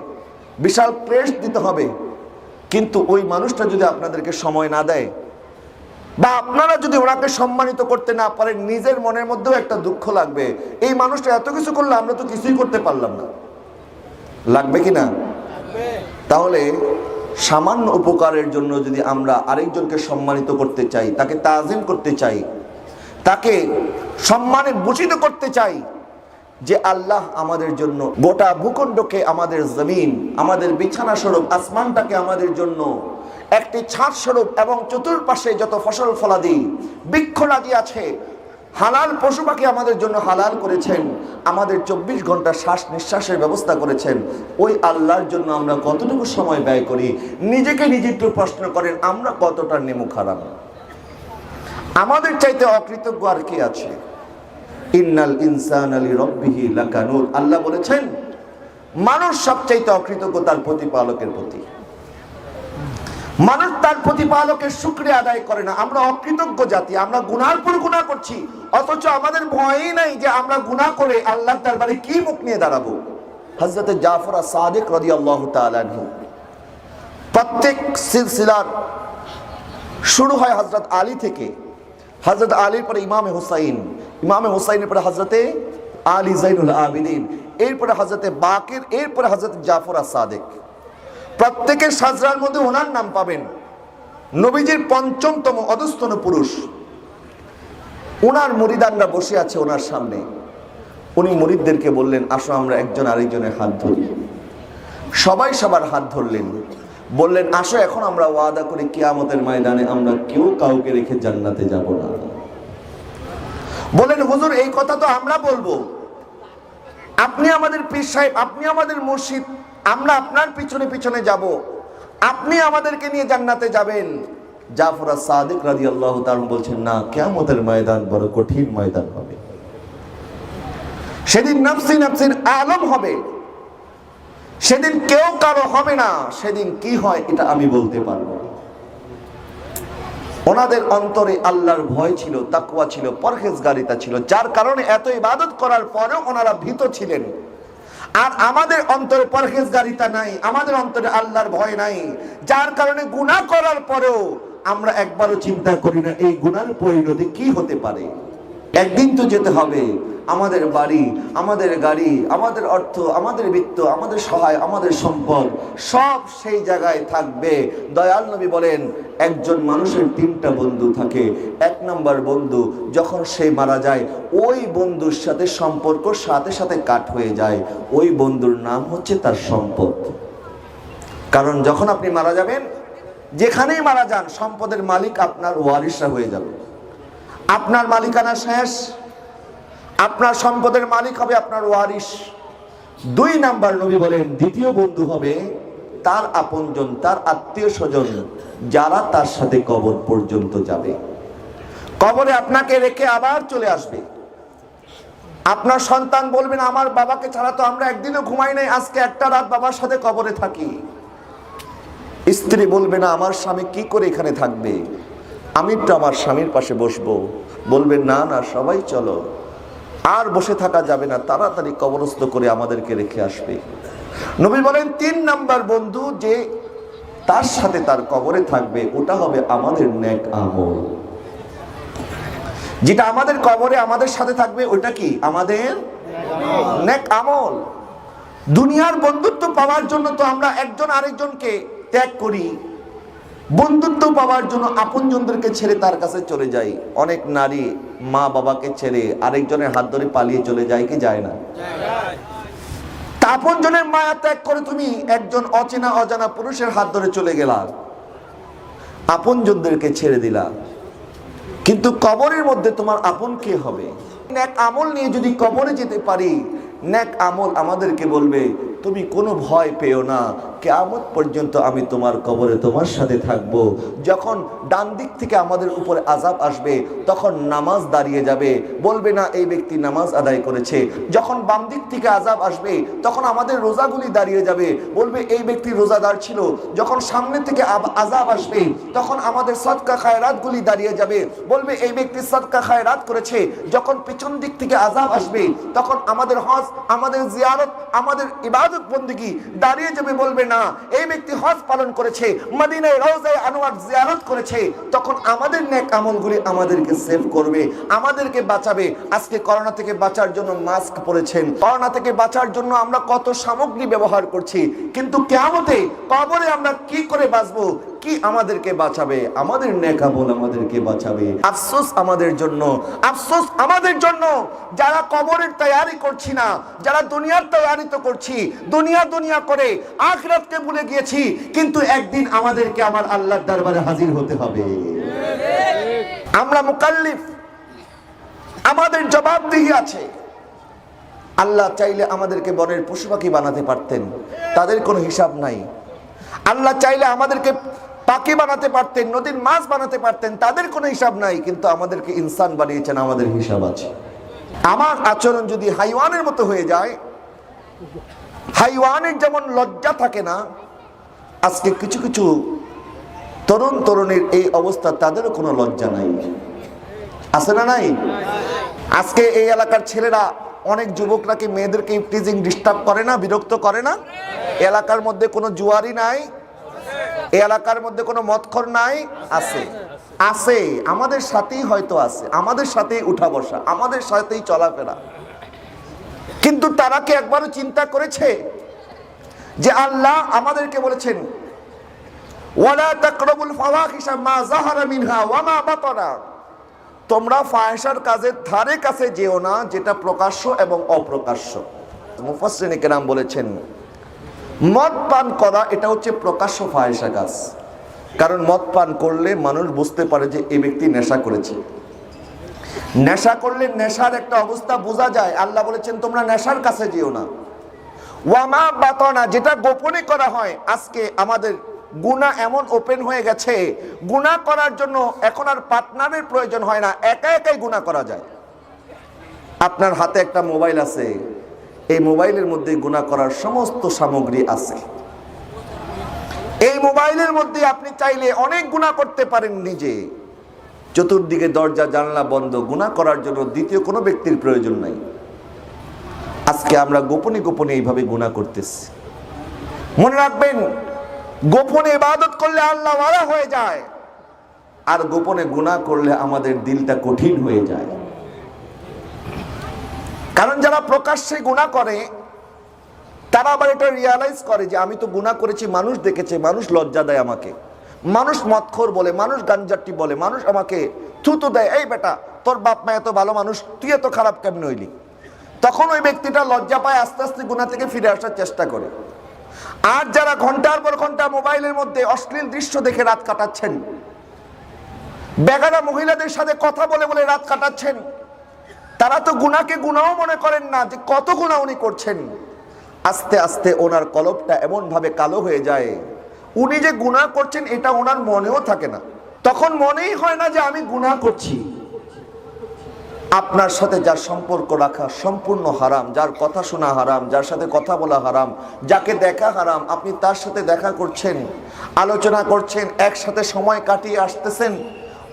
বিশাল প্রেস দিতে হবে। কিন্তু ওই মানুষটা যদি আপনাদেরকে সময় না দেয় বা আপনারা যদি ওনাকে সম্মানিত করতে না পারেন, নিজের মনের মধ্যেও একটা দুঃখ লাগবে, এই মানুষটা এত কিছু করলো আমরা তো কিছুই করতে পারলাম না। লাগবে কি না? তাহলে সামান্য উপকারের জন্য যদি আমরা আরেকজনকে সম্মানিত করতে চাই, তাকে তাজিম করতে চাই, তাকে সম্মানে ভূষিত করতে চাই, যে আল্লাহ আমাদের জন্য গোটা ভূখণ্ডকে, আমাদের জমিন, আমাদের বিছানা স্বরূপ আসমানটাকে আমাদের জন্য একটি ছাদ স্বরূপ এবং চতুর্পাশে যত ফসল ফলাদি বৃক্ষরাজি আছে, হালাল পশু পাখি আমাদের জন্য হালাল করেছেন, আমাদের 24 ঘন্টা শ্বাস নিঃশ্বাসের ব্যবস্থা করেছেন, ওই আল্লাহর জন্য আমরা কতটুকু সময় ব্যয় করি? নিজেকে নিজে একটু প্রশ্ন করেন, আমরা কতটা নেমু খারাপ? আমাদের চাইতে অকৃতজ্ঞ আর কি আছে? ইন্নাল ইনসানা লিরাব্বিহি লাকানুত। আল্লাহ বলেছেন মানুষ সবচাইতে অকৃতজ্ঞ তার প্রতিপালকের প্রতি। মানুষ তার প্রতিপালকের শুকরিয়া আদায় করে না। আমরা অকৃতজ্ঞ জাতি, আমরা গুনার পর গুনাহ করছি, অথচ আমাদের ভয়ই নাই যে আমরা গুনাহ করে আল্লাহর দরবারে কি মুখ নিয়ে দাঁড়াবো। হযরত জাফর আস-সাদিক রাদিয়াল্লাহু তাআলা আনহু, প্রত্যেক সিলসিলার শুরু হয় হযরত আলী থেকে, হযরত আলীর পরে ইমামে হুসাইন, ইমামে হুসাইনের পরে হযরতে আলী যাইনুল আবিদিন, এরপরে হযরতে বাকির, এরপরে হযরত জাফর আস-সাদিক। প্রত্যেকের সাজরার মধ্যে ওনার নাম পাবেন। নবীজির পঞ্চমতম অধস্তন পুরুষ, ওনার মুরিদানরা বসে আছে ওনার সামনে। উনি মুরিদদেরকে বললেন, আসো আমরা একজন আরেকজনের হাত ধরি। সবাই সবার হাত ধরলেন, বললেন, আসো এখন আমরা ওয়াদা করি কিয়ামতের ময়দানে আমরা কেউ কাউকে রেখে জান্নাতে যাব না। বললেন, হুজুর এই কথা তো আমরা বলবো, আপনি আমাদের পীর সাহেব, আপনি আমাদের মুর্শিদ, আমরা আপনার পিছনে পিছনে যাব, আপনি আমাদেরকে নিয়ে জান্নাতে যাবেন। জাফর আস-সাদিক রাদিয়াল্লাহু তাআলা বলছেন, না, কিয়ামতের ময়দান বড় কঠিন ময়দান হবে, সেদিন নফসি নফসির আলম হবে, সেদিন কেউ কারো হবে না, সেদিন কি হয় এটা আমি বলতে পারবো। ওনাদের অন্তরে আল্লাহর ভয় ছিল, তাকওয়া ছিল, পরহেজগারিতা ছিল, যার কারণে এত ইবাদত করার পরেও ওনারা ভীত ছিলেন। আর আমাদের অন্তরে পরহেজগারিতা নাই, আমাদের অন্তরে আল্লাহর ভয় নাই, যার কারণে গুনাহ করার পরেও আমরা একবারও চিন্তা করি না এই গুনার পরিণতি কি হতে পারে। একদিন তো যেতে হবে, আমাদের বাড়ি, আমাদের গাড়ি, আমাদের অর্থ, আমাদের বিত্ত, আমাদের সহায়, আমাদের সম্পদ সব সেই জায়গায় থাকবে। দয়াল নবী বলেন, একজন মানুষের 3টা বন্ধু থাকে। 1 নম্বর বন্ধু যখন সে মারা যায়, ওই বন্ধুর সাথে সম্পর্ক সাথে সাথে কাট হয়ে যায়, ওই বন্ধুর নাম হচ্ছে তার সম্পদ। কারণ যখন আপনি মারা যাবেন, যেখানেই মারা যান, সম্পদের মালিক আপনার ওয়ারিসরা হয়ে যাবে। আপনার মালিকানা শেষ, আপনার সম্পদের মালিক হবে আপনার ওয়ারিস। 2 নাম্বার নবী বলেন, দ্বিতীয় বন্ধু হবে তার আপনজন, তার আত্মীয় স্বজন, যারা তার সাথে কবর পর্যন্ত যাবে। কবরে আপনাকে রেখে আবার চলে আসবে। আপনার সন্তান বলবেন, আমার বাবাকে ছাড়া তো আমরা একদিনও ঘুমাই নাই, আজকে একটা রাত বাবার সাথে কবরে থাকি। স্ত্রী বলবে না, আমার স্বামী কি করে এখানে থাকবে, আমি তো আমার স্বামীর পাশে বসবো। বলবে, না না, সবাই চলো, আর বসে থাকা যাবে না, তাড়াতাড়ি কবরস্থ করে আমাদেরকে রেখে আসবে। নবী বলেন, 3 নাম্বার বন্ধু যে তার সাথে তার কবরে থাকবে, ওটা হবে আমাদের নেক আমল। যেটা আমাদের কবরে আমাদের সাথে থাকবে, ওটা কি? আমাদের নেক আমল। দুনিয়ার বন্ধুত্ব পাওয়ার জন্য তো আমরা একজন আরেকজনকে ত্যাগ করি, বন্ধুত্ব পাওয়ার জন্য আপনজনদেরকে ছেড়ে তার কাছে চলে যাই। অনেক নারী মা বাবাকে ছেড়ে আরেকজনের হাত ধরে পালিয়ে চলে যায় কি যায় না? তা আপনজনের মায়া ত্যাগ করে তুমি একজন অচেনা অজানা পুরুষের হাত ধরে চলে গেলা, আপনজনদেরকে ছেড়ে দিলা, কিন্তু কবরের মধ্যে তোমার আপন কে হবে? নেক আমল নিয়ে যদি কবরে যেতে পারি, নেক আমল আমাদেরকে বলবে, তুমি কোনো ভয় পেও না, কিয়ামত পর্যন্ত আমি তোমার কবরে তোমার সাথে থাকব। যখন ডান দিক থেকে আমাদের উপরে আযাব আসবে তখন নামাজ দাঁড়িয়ে যাবে, বলবে না এই ব্যক্তি নামাজ আদায় করেছে। যখন বাম দিক থেকে আযাব আসবে তখন আমাদের রোজাগুলি দাঁড়িয়ে যাবে, বলবে এই ব্যক্তি রোজাদার ছিল। যখন সামনে থেকে আযাব আসবে তখন আমাদের সদকা খায়রাতগুলি দাঁড়িয়ে যাবে, বলবে এই ব্যক্তি সদকা খায়রাত করেছে। যখন পিছন দিক থেকে আযাব আসবে তখন আমাদের হজ, আমাদের জিয়ারত, আমাদের ইবাদত বন্দেগী দাঁড়িয়ে যাবে, বলবে না এই ব্যক্তি হজ পালন করেছে, মদিনায় রওজায়ে আনোয়ার জিয়ারত করেছে। তখন আমাদের নেক আমলগুলি আমাদেরকে সেভ করবে, আমাদেরকে বাঁচাবে। আজকে করোনা থেকে বাঁচার জন্য মাস্ক পরেছেন, করোনা থেকে বাঁচার জন্য আমরা কত সামগ্রী ব্যবহার করছি, কিন্তু কিয়ামতে কবরে আমরা কি করে বাঁচবো? কি আমাদেরকে বাঁচাবে? আমাদের নেক আমল আমাদেরকে বাঁচাবে। আফসোস আমাদের জন্য, আফসোস আমাদের জন্য যারা কবরের তৈয়ারি করছি না, যারা দুনিয়ার তৈয়ারি তো করছি, দুনিয়া দুনিয়া করে আখিরাতকে ভুলে গিয়েছি। কিন্তু একদিন আমাদেরকে আমার আল্লাহর দরবারে হাজির হতে হবে। আমরা মুকাল্লিফ, আমাদের জবাবদিহি আছে। আল্লাহ চাইলে আমাদেরকে বনের পশু পাখি বানাতে পারতেন, তাদের কোনো হিসাব নাই। আল্লাহ চাইলে আমাদেরকে পাখি বানাতে পারতেন, নদীর মাছ বানাতে পারতেন, তাদের কোনো হিসাব নাই। কিন্তু আমাদেরকে ইনসান বানিয়েছেন, আমাদের হিসাব আছে। আমার আচরণ যদি হাইওয়ানের মতো হয়ে যায়, হাইওয়ানের যেমন লজ্জা থাকে না, আজকে কিছু কিছু তরুণ তরুণীর এই অবস্থা, তাদেরও কোনো লজ্জা নাই। আছে না নাই? আজকে এই এলাকার ছেলেরা, অনেক যুবকরা কি মেয়েদেরকে ইফটিজিং ডিস্টার্ব করে না, বিরক্ত করে না? এলাকার মধ্যে কোনো জুয়ারি নাই, এই এলাকার মধ্যে কোনো মদখোর নাই? আছে, আছে, আমাদের সাথেই হয়তো আছে, আমাদের সাথেই উঠা বসা, আমাদের সাথেই চলাফেরা। কিন্তু তারা কি একবারও চিন্তা করেছে যে আল্লাহ আমাদেরকে বলেছেন ওয়ালা তাকরাবুল ফাওয়াহিশা মা যাহারা মিনহা ওয়া মা বাতানা, তোমরা ফাহিশার কাজের ধারে কাছে যেও না, যেটা প্রকাশ্য এবং অপ্রকাশ্য। মুফাসসিরিনে কেরাম বলেছেন মদ পান করা এটা হচ্ছে প্রকাশ্য ফাহিশা কাজ, কারণ মদ পান করলে মানুষ বুঝতে পারে যে এই ব্যক্তি নেশা করেছে। নেশা করলে নেশার একটা অবস্থা বোঝা যায়। আল্লাহ বলেছেন তোমরা নেশার কাছে যেও না। ওয়ামা বাতানা, যেটা গোপনে করা হয়। আজকে আমাদের গুনাহ এমন ওপেন হয়ে গেছে, গুনাহ করার জন্য এখন আর পার্টনারের প্রয়োজন হয় না, একা একাই গুনাহ করা যায়। আপনার হাতে একটা মোবাইল আছে, এই মোবাইলের মধ্যে গুনাহ করার সমস্ত সামগ্রী আছে। এই মোবাইলের মধ্যে আপনি চাইলে অনেক গুনাহ করতে পারেন নিজে। চতুর্দিকে দরজা জানলা বন্ধ, গুনাহ করার জন্য দ্বিতীয় কোনো ব্যক্তির প্রয়োজন নাই। আজকে আমরা গোপনে গোপনে এইভাবে গুনাহ করতেছি। মনে রাখবেন, গোপনে ইবাদত করলে আল্লাহ ওয়ালা হয়ে যায়, আর গোপনে গুনাহ করলে আমাদের দিলটা কঠিন হয়ে যায়। কারণ যারা প্রকাশ্যে গুনাহ করে তারা আবার এটা রিয়ালাইজ করে যে আমি তো গুনাহ করেছি, মানুষ দেখেছে, মানুষ লজ্জা দেয় আমাকে, মানুষ মদখোর বলে, মানুষ গাঞ্জাটি বলে, মানুষ আমাকে থুতু দেয়, এই বেটা তোর বাপ মা এত ভালো মানুষ, তুই এত খারাপ কেমনে হইলি? তখন ওই ব্যক্তিটা লজ্জা পায়, আস্তে আস্তে গুনাহ থেকে ফিরে আসার চেষ্টা করে। আর যারা ঘন্টার পর ঘন্টা মোবাইলের মধ্যে অশ্লীল দৃশ্য দেখে রাত কাটাচ্ছেন, বেগানা মহিলাদের সাথে কথা বলে বলে রাত কাটাচ্ছেন, তারা তো গুনাহকে গুনাহ মনে করেন না যে কত গুনাহ উনি করছেন। আস্তে আস্তে ওনার কলবটা এমন ভাবে কালো হয়ে যায়, উনি যে গুনাহ করছেন এটা ওনার মনেও থাকে না। তখন মনেই হয় না যে আমি গুনাহ করছি। আপনার সাথে যার সম্পর্ক রাখা সম্পূর্ণ হারাম, যার কথা শোনা হারাম, যার সাথে কথা বলা হারাম, যাকে দেখা হারাম, আপনি তার সাথে দেখা করছেন, আলোচনা করছেন, একসাথে সময় কাটিয়ে আসতেছেন,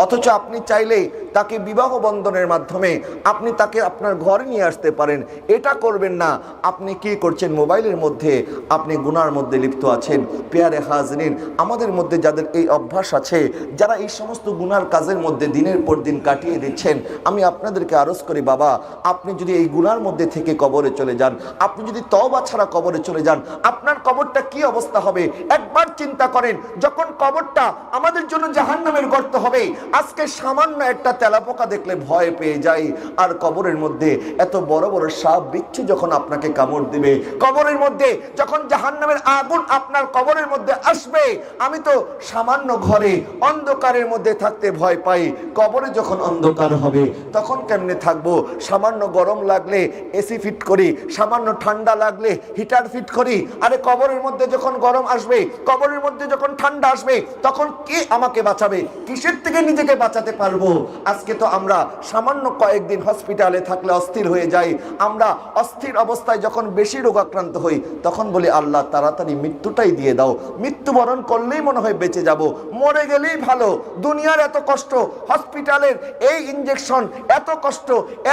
অথচ আপনি চাইলে তাকে বিবাহ বন্ধনের মাধ্যমে আপনি তাকে আপনার ঘরে নিয়ে আসতে পারেন। এটা করবেন না। আপনি কি করছেন? মোবাইলের মধ্যে আপনি গুনার মধ্যে লিপ্ত আছেন। পেয়ারে হাজরিন, আমাদের মধ্যে যাদের এই অভ্যাস আছে, যারা এই সমস্ত গুনার কাজের মধ্যে দিনের পর দিন কাটিয়ে দিচ্ছেন, আমি আপনাদেরকে আরজ করি, বাবা আপনি যদি এই গুনার মধ্যে থেকে কবরে চলে যান, আপনি যদি তওবা ছাড়া কবরে চলে যান, আপনার কবরটা কি অবস্থা হবে একবার চিন্তা করেন। যখন কবরটা আমাদের জন্য জাহান্নামের গর্ত হবে, আজকে সামান্য একটা তেলাপোকা দেখলে ভয় পেয়ে যাই, আর কবরের মধ্যে এত বড় বড় সাপ বিচ্ছু যখন আপনাকে কামড় দিবে, কবরের মধ্যে যখন জাহান্নামের আগুন আপনার কবরের মধ্যে আসবে, আমি তো সামান্য ঘরে অন্ধকারের মধ্যে থাকতে ভয় পাই, কবরে যখন অন্ধকার হবে তখন কেমনে থাকবো? সামান্য গরম লাগলে এসি ফিট করি, সামান্য ঠান্ডা লাগলে হিটার ফিট করি। আরে কবরের মধ্যে যখন গরম আসবে, কবরের মধ্যে যখন ঠান্ডা আসবে, তখন কে আমাকে বাঁচাবে? কিসের থেকে নিজেকে বাঁচাতে পারবো? আজকে তো আমরা সামান্য কয়েকদিন হসপিটালে থাকলে অস্থির হয়ে যাই। আমরা অস্থির অবস্থায় যখন বেশি রোগাক্রান্ত হই তখন বলি আল্লাহ তাড়াতাড়ি মৃত্যুটাই দিয়ে দাও, মৃত্যুবরণ করলেই মনে হয় বেঁচে যাব, মরে গেলেই ভালো। দুনিয়ার এত কষ্ট, হসপিটালের এই ইনজেকশন, এত কষ্ট,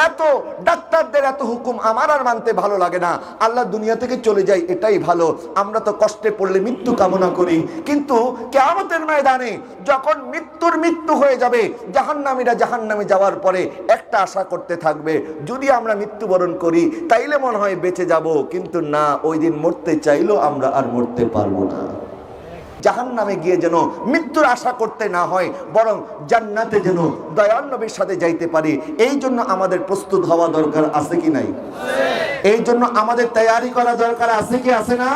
এত ডাক্তারদের এত হুকুম আমার আর মানতে ভালো লাগে না। আল্লাহ দুনিয়া থেকে চলে যাই এটাই ভালো। আমরা তো কষ্টে পড়লে মৃত্যু কামনা করি, কিন্তু কিয়ামতের ময়দানে যখন মৃত্যু হয়ে যাবে, জাহান্নামীরা জাহান্নামে যাওয়ার পরে একটা আশা করতে থাকবে, যদি আমরা মৃত্যুবরণ করি তাইলে মনে হয় বেঁচে যাব, কিন্তু না, ওই দিন মরতে চাইলেও আমরা আর মরতে পারবো না। জাহান্নামে গিয়ে যেন মৃত্যুর আশা করতে না হয়, বরং জান্নাতে যেন দয়াল নবীর সাথে যাইতে পারি, এই জন্য আমাদের প্রস্তুত হওয়া দরকার আছে কি নাই? এই জন্য আমাদের তৈয়ারি করা দরকার আছে কি আছে না?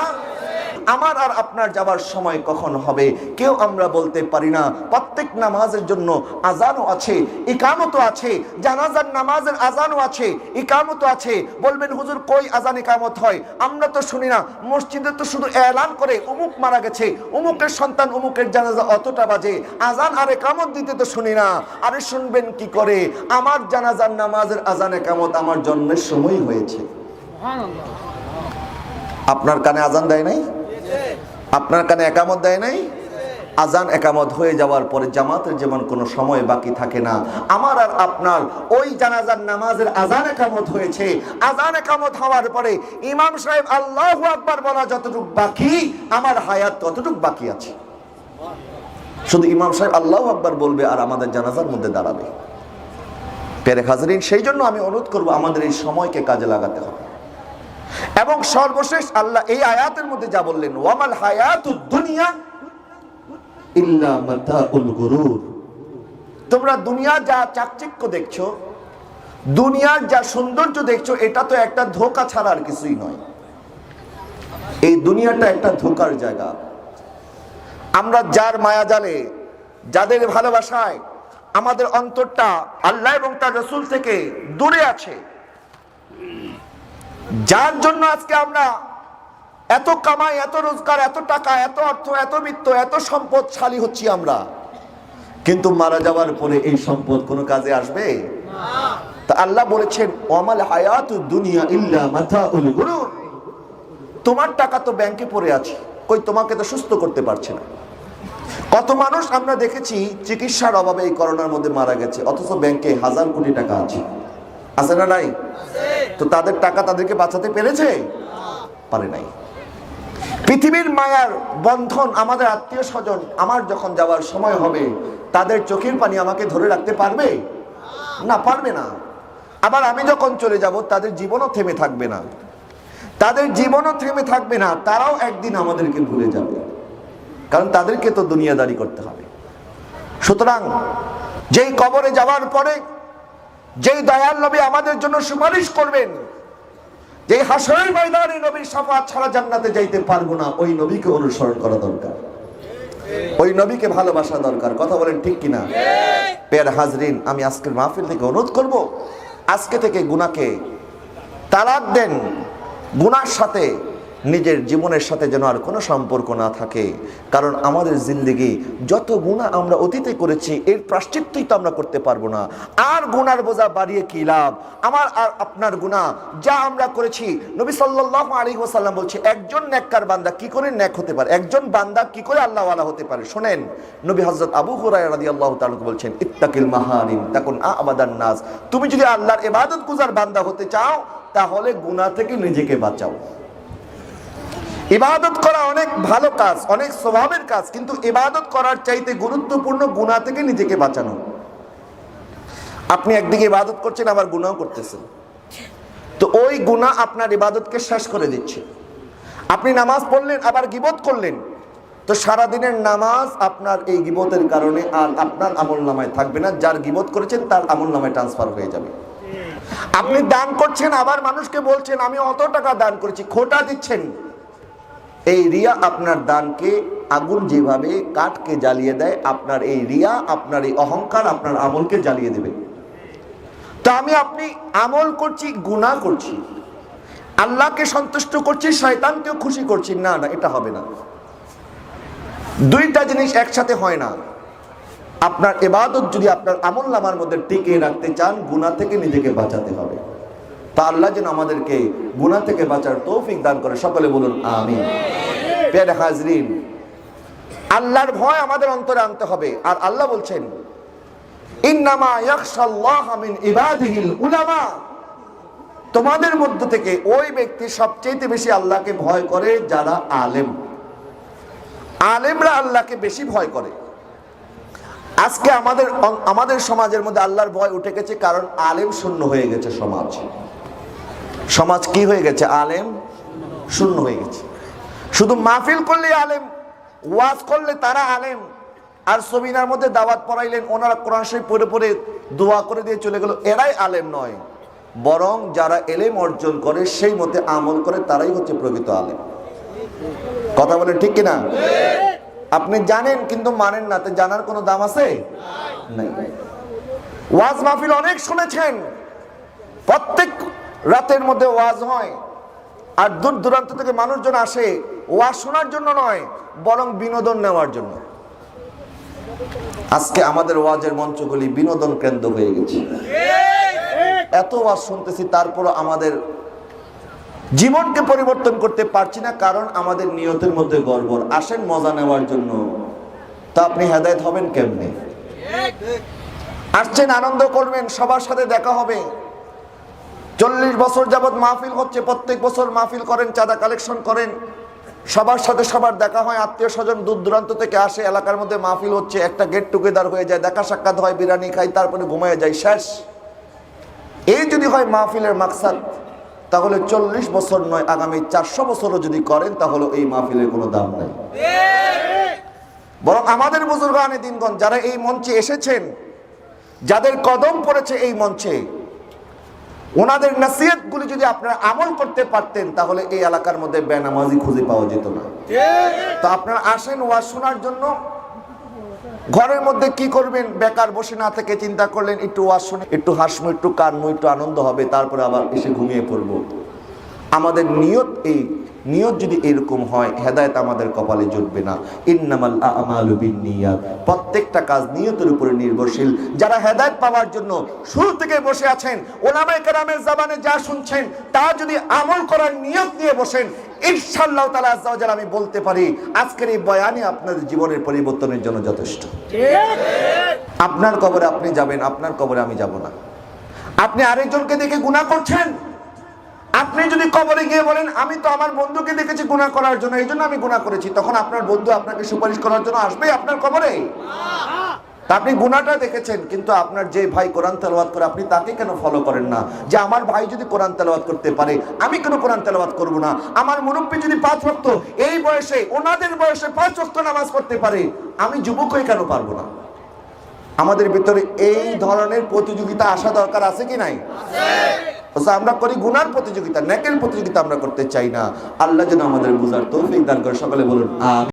আমার আর আপনার যাবার সময় কখন হবে কেউ আমরা বলতে পারি না। প্রত্যেক নামাজের জন্য আজানও আছে, ইকামতও আছে, জানাজার নামাজের আজানও আছে, ইকামতও আছে। বলবেন হুজুর কই আজান ইকামত হয়? আমরা তো শুনি না, মসজিদে তো শুধু এলান করে অমুক মারা গেছে, অমুকের সন্তান অমুকের জানাজা অতটা বাজে, আজান আর ইকামত দিতে তো শুনি না। আরে শুনবেন কি করে? আমার জানাজার নামাজের আজান ইকামত আমার জন্মের সময় হয়েছে। আপনার কানে আজান দেয় নাই? আপনার কানে একামত দেয় নাই? আজান একামত হয়ে যাওয়ার পরে জামাতের যেমন কোনো সময় বাকি থাকে না, আমার আর আপনার ওই জানাজার নামাজের আজান একামত হয়েছে। আজান একামত হওয়ার পরে ইমাম সাহেব আল্লাহু আকবার বলা যতটুকু বাকি, আমার হায়াত ততটুকু বাকি আছে। শুধু ইমাম সাহেব আল্লাহু আকবার বলবে আর আমাদের জানাজার মধ্যে দাঁড়াবে। প্রিয় হাজরিন, সেই জন্য আমি অনুরোধ করব আমাদের এই সময়কে কাজে লাগাতে হবে। এবং সর্বশেষ আল্লাহ এই আয়াতের মধ্যে যা বললেন, ওয়ামাল হায়াতুদ দুনিয়া ইল্লা মাতাউল গুরুর। তোমরা দুনিয়ার যা চাকচিক্য দেখছো, দুনিয়ার যা সৌন্দর্য দেখছো, এটা তো একটা ধোঁকা ছাড়া আর কিছুই নয়। এই দুনিয়াটা একটা ধোঁকার জায়গা। আমরা যার মায়াজালে, যাদের ভালোবাসায় আমাদের অন্তরটা আল্লাহ এবং তার রাসূল থেকে দূরে আছে, যার জন্য আজকে আমরা এত কামাই, এত রোজগার, এত টাকা, এত অর্থ, এত বিত্ত, এত সম্পদশালী হচ্ছি আমরা, কিন্তু মারা যাওয়ার পরে এই সম্পদ কোনো কাজে আসবে না। তা আল্লাহ বলেছেন ওয়ামাল হায়াতুদ দুনিয়া ইল্লা মাতাউল গুরুর। তোমার টাকা তো ব্যাংকে পড়ে আছে, কই তোমাকে তো সুস্থ করতে পারছে না। কত মানুষ আমরা দেখেছি চিকিৎসার অভাবে এই করোনার মধ্যে মারা গেছে, অথচ ব্যাংকে হাজার কোটি টাকা আছে। আছে না নাই? তো তাদের টাকা তাদেরকে বাঁচাতে পেরেছে? পারে নাই। পৃথিবীর মায়ার বন্ধন, আমাদের আত্মীয় স্বজন আমার যখন যাওয়ার সময় হবে, তাদের চোখের পানি আমাকে ধরে রাখতে পারবে না? পারবে না। আবার আমি যখন চলে যাব তাদের জীবনও থেমে থাকবে না, তাদের জীবনও থেমে থাকবে না। তারাও একদিন আমাদেরকে ভুলে যাবে, কারণ তাদেরকে তো দুনিয়াদারি করতে হবে। সুতরাং যেই কবরে যাওয়ার পরে যেই দয়াল নবী আমাদের জন্য সুপারিশ করবেন, যেই হাসরের ময়দানে নবীর শাফাআত ছাড়া জান্নাতে যাইতে পারবো না, ওই নবীকে অনুসরণ করা দরকার, ওই নবীকে ভালোবাসা দরকার। কথা বলেন ঠিক কিনা? প্রিয় হাজরিন, আমি আজকের মাহফিল থেকে অনুরোধ করব, আজকে থেকে গুনাহকে তালাক দেন। গুনাহর সাথে নিজের জীবনের সাথে যেন আর কোনো সম্পর্ক না থাকে, কারণ আমাদের জিন্দেগি যত গুনাহ আমরা অতীতে করেছি এর প্রায়শ্চিত্তই তো আমরা করতে পারবো না। আর গুনার বোঝা বাড়িয়ে কি লাভ? আমার আর আপনার গুনাহ যা আমরা করেছি, নবী সাল্লাল্লাহু আলাইহি ওয়াসাল্লাম বলছে একজন নেককার বান্দা কি করে নেক হতে পারে, একজন বান্দা কি করে আল্লাহওয়ালা হতে পারে। শোনেন, নবী হযরত আবু হুরায়রা রাদিয়াল্লাহু তাআলা বলছেন ইত্তাকিল মাহারিম তাকুন আবাদান নাস। তুমি যদি আল্লাহর ইবাদত গুজার বান্দা হতে চাও, তাহলে গুনাহ থেকে নিজেকে বাঁচাও। ইবাদত করা অনেক ভালো কাজ, অনেক স্বভাবের কাজ, কিন্তু ইবাদত করার চাইতে গুরুত্বপূর্ণ গুনাহ থেকে নিজেকে বাঁচানো। আপনি একদিকে ইবাদত করছেন, আবার গুনাহ করতেছেন, তো ওই গুনাহ আপনার ইবাদতকে শেষ করে দিচ্ছে। আপনি নামাজ পড়লেন, আবার গীবত করলেন, তো সারাদিনের নামাজ আপনার এই গীবতের কারণে আর আপনার আমলনামায় থাকবে না, যার গীবত করেছেন তার আমলনামায় ট্রান্সফার হয়ে যাবে। আপনি দান করছেন, আবার মানুষকে বলছেন আমি অত টাকা দান করেছি, খোটা দিচ্ছেন। এই রিয়া আপনার দানকে আগুন যেভাবে কাঠকে জ্বালিয়ে দেয়, আপনার এই রিয়া, আপনার এই অহংকার আপনার আমলকে জ্বালিয়ে দেবে। তা আপনি আমল করছি, গুনাহ করছি, আল্লাহকে সন্তুষ্ট করছি, শয়তানকেও খুশি করছি, না না, এটা হবে না। দুইটা জিনিস একসাথে হয় না। আপনার ইবাদত যদি আপনার আমলনামার মধ্যে টিকিয়ে রাখতে চান, গুনাহ থেকে নিজেকে বাঁচাতে হবে। তা আল্লাহ যেন আমাদেরকে গুনাহ থেকে বাঁচার তৌফিক দান করে, সকলে বলুন আমিন। প্রিয় হাজরিন, আল্লাহর ভয় আমাদের অন্তরে আনতে হবে। আর আল্লাহ বলছেন ইন্নামা ইয়াখশাল্লাহা মিন ইবাদিহিল উলামা, তোমাদের মধ্য থেকে ওই ব্যক্তি সবচেয়ে বেশি আল্লাহকে ভয় করে যারা আলেম। আলেমরা আল্লাহকে বেশি ভয় করে। আজকে আমাদের সমাজের মধ্যে আল্লাহর ভয় উঠে গেছে, কারণ আলেম শূন্য হয়ে গেছে। সমাজ কি হয়ে গেছে? আলেম শূন্য হয়ে গেছে। শুধু মাহফিল করলে আলেম, ওয়াজ করলে তারা আলেম, আর সেমিনার মধ্যে দাওয়াত পড়াইলেন, ওনারা কোরআন শরীফ পড়ে পড়ে দোয়া করে দিয়ে চলে গেল, এরাই আলেম নয়। বরং যারা এলেম অর্জন করে সেই মতে আমল করে তারাই হচ্ছে প্রকৃত আলেম। কথা বলেন ঠিক কিনা? আপনি জানেন কিন্তু মানেন না, তো জানার কোনো দাম আছে? নাই। ওয়াজ মাহফিল অনেক শুনেছেন, প্রত্যেক রাতের মধ্যে ওয়াজ হয়, আর দূর দূরান্ত থেকে মানুষজন আসে ওয়াজ শোনার জন্য নয়, বরং বিনোদন নেওয়ার জন্য। আজকে আমাদের ওয়াজের মঞ্চগুলি বিনোদন কেন্দ্র হয়ে গেছে। এত ওয়াজ শুনতেছি, তারপরও আমাদের জীবনকে পরিবর্তন করতে পারছি না, কারণ আমাদের নিয়তের মধ্যে গড়বড়। আসেন মজা নেওয়ার জন্য, তা আপনি হেদায়েত হবেন কেমনে? আসছেন আনন্দ করবেন, সবার সাথে দেখা হবে। 40 বছর যাবত মাহফিল হচ্ছে, প্রত্যেক বছর মাহফিল করেন, চাঁদা কালেকশন করেন, সবার সাথে সবার দেখা হয়, আত্মীয় স্বজন দূর দূরান্ত থেকে আসে, এলাকার মধ্যে মাহফিল হচ্ছে, একটা গেট টুগেদার হয়ে যায়, দেখা সাক্ষাৎ হয়, বিরিয়ানি খাই, তারপরে ঘুমায় যায়, শেষ। এই যদি হয় মাহফিলের মাকসাদ, তাহলে 40 বছর নয়, আগামী 400 বছরও যদি করেন, তাহলে এই মাহফিলের কোনো দাম নাই। বরং আমাদের বুজুর্গানে দিনগণ যারা এই মঞ্চে এসেছেন, যাদের কদম পড়েছে এই মঞ্চে, ওনাদের নসিহতগুলি যদি আপনারা আমল করতে পারতেন, তাহলে এই এলাকার মধ্যে বেনামাজি খুঁজে পাওয়া যেত না। তো আপনারা আসেন ওয়াজ শোনার জন্য, ঘরের মধ্যে কি করবেন, বেকার বসে না থেকে চিন্তা করলেন একটু ওয়াজ শুনে, একটু হাসমু, একটু কানমু, একটু আনন্দ হবে, তারপরে আবার এসে ঘুমিয়ে পড়বো। আমাদের নিয়ত যদি এরকম হয়, হেদায়েত আমাদের কপালে জুটবে না। ইন্নামাল আমালু বিন্নিয়াত, প্রত্যেকটা কাজ নিয়তের উপরে নির্ভরশীল। যারা হেদায়েত পাওয়ার জন্য শুরু থেকে বসে আছেন, ওলামায়ে কেরামের জবানে যা শুনছেন তা যদি আমল করার নিয়ত নিয়ে বসেন, ইনশাআল্লাহ তাআলা আজ্জা ওয়া জাল্লা আমি বলতে পারি আজকের এই বয়ানই আপনাদের জীবনের পরিবর্তনের জন্য যথেষ্ট। আপনার কবরে আপনি যাবেন, আপনার কবরে আমি যাব না। আপনি আরেকজনকে দেখে গুনাহ করছেন, আপনি যদি কবরে গিয়ে বলেন আমি তো আমার বন্ধুকে দেখেছি গুনাহ করার জন্য, এই জন্য আমি গুনাহ করেছি, তখন আপনার বন্ধু আপনাকে সুপারিশ করার জন্য আসবে আপনার কবরে? তা আপনি গুনাহটা দেখেছেন, কিন্তু আপনার যে ভাই কোরআন তেলাওয়াত করে আপনি তাকে কেন ফলো করেন না? যে আমার ভাই যদি কোরআন তেলাওয়াত করতে পারে, আমি কেন কোরআন তেলাওয়াত করব না? আমার মুরব্বি যদি 5 ওয়াক্ত এই বয়সে, ওনাদের বয়সে 5 ওয়াক্ত নামাজ পড়তে পারে, আমি যুবক হয়ে কেন পারবো না? আমাদের ভিতরে এই ধরনের প্রতিযোগিতা আসা দরকার আছে কি নাই? আমরা করি গুনার প্রতিযোগিতা, নেকের প্রতিযোগিতা আমরা করতে চাই না। আল্লাহ যেন আমাদের বুঝার তৌফিক দান করে, সকলে বলুন আমিন।